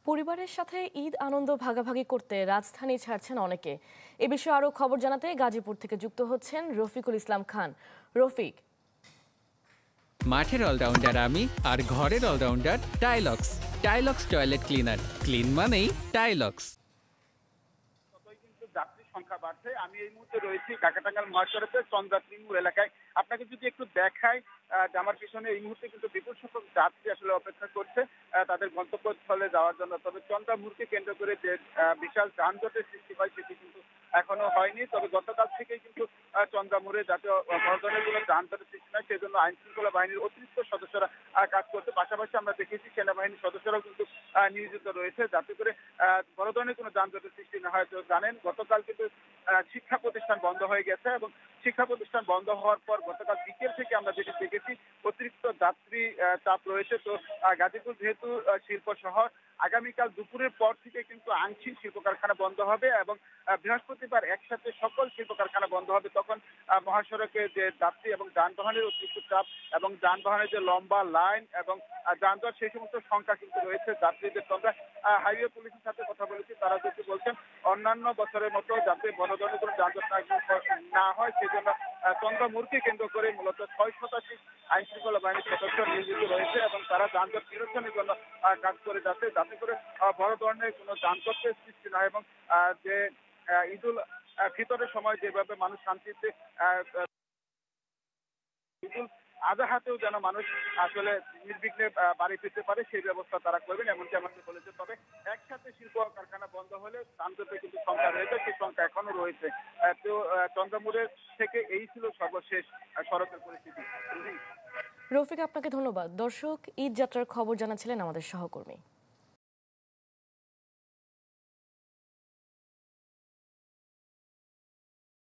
পরিবারের সাথে ঈদ আনন্দ ভাগাভাগি করতে রাজধানী ছাড়ছেন অনেকে। এ বিষয়ে আরো খবর জানাতে গাজীপুর থেকে যুক্ত হচ্ছেন রফিকুল ইসলাম খান। রফিক, মাঠের অলরাউন্ডার আমি, আর ঘরের allrounder Tylox. Tylox toilet cleaner, clean মানেই টাইলক্স। ততই কিন্তু যাত্রী সংখ্যা বাড়ছে। আমি এই মুহূর্তে রয়েছি ঢাকা-টাঙ্গাইল মহাসড়কের চন্দ্রাত্রী মোড় এলাকায়। আপনাকে যদি একটু দেখাই, যে আমার পিছনে এই মুহূর্তে কিন্তু বিপুল সংখ্যক যাত্রী আসলে অপেক্ষা করছে তাদের গন্তব্যস্থলে যাওয়ার জন্য। তবে চন্দ্রা মোড়কে কেন্দ্র করে যে বিশাল যানজটের সৃষ্টি হয় সেটি কিন্তু এখনো হয়নি। তবে গতকাল থেকেই কিন্তু চন্দ্রা মোড়ে যাতে বড় ধরনের কোনো যানজটের সৃষ্টি নয় সেজন্য আইন শৃঙ্খলা বাহিনীর অতিরিক্ত সদস্যরা কাজ করছে। পাশাপাশি আমরা দেখেছি সেনাবাহিনীর সদস্যরাও কিন্তু নিয়োজিত রয়েছে যাতে করে বড় ধরনের কোনো যানজটের সৃষ্টি না হয়। তো জানেন গতকাল কিন্তু শিক্ষা প্রতিষ্ঠান বন্ধ হয়ে গেছে এবং শিক্ষা প্রতিষ্ঠান বন্ধ হওয়ার পর গতকাল বিকেল থেকে আমরা যেটি দেখেছি অতিরিক্ত যাত্রী চাপ রয়েছে। তো গাজীপুর যেহেতু শিল্প শহর, আগামীকাল দুপুরের পর থেকে কিন্তু আংশিক শিল্প কারখানা বন্ধ হবে এবং বৃহস্পতিবার একসাথে সকল শিল্প কারখানা বন্ধ হবে। তখন মহাসড়কে যে যাত্রী এবং যানবাহনের অতিরিক্ত চাপ এবং যানবাহনের যে লম্বা লাইন এবং যানজট সেই সমস্ত সংখ্যা কিন্তু রয়েছে যাত্রীদের। আমরা হাইওয়ে পুলিশের সাথে কথা বলেছি, তারা যেটি বলছেন অন্যান্য বছরের মতো যাতে বড় ধরনের কোনো যানজট না হয় সেই জন্য চন্দ্রা মোড়কে কেন্দ্র করে মূলত 6 শতাধিক আইন শৃঙ্খলা বাহিনীর সদস্য নিয়োজিত রয়েছে এবং তারা যানজট নিরসনের জন্য কাজ করে যাচ্ছে যাতে করে বড় ধরনের কোনো যানজটের সৃষ্টি না হয় এবং যে ঈদুল ফিতরের সময় যেভাবে মানুষ শান্তিতে ঈদুল আজহাতেও যেন মানুষ আসলে নির্বিঘ্নে বাড়ি ফিরতে পারে সেই ব্যবস্থা তারা করবেন এমনকি আমাকে বলেছে। তবে একসাথে শিল্প কারখানা বন্ধ হলে যানজটের কিন্তু সংখ্যা রয়েছে, সেই সংখ্যা এখনো রয়েছে। তো চন্দ্রমোড়ের থেকে এই ছিল সর্বশেষ সড়কের পরিস্থিতি। রফিক আপনাকে ধন্যবাদ। দর্শক, ঈদ যাত্রার খবর জানাচ্ছিলেন আমাদের সহকর্মী।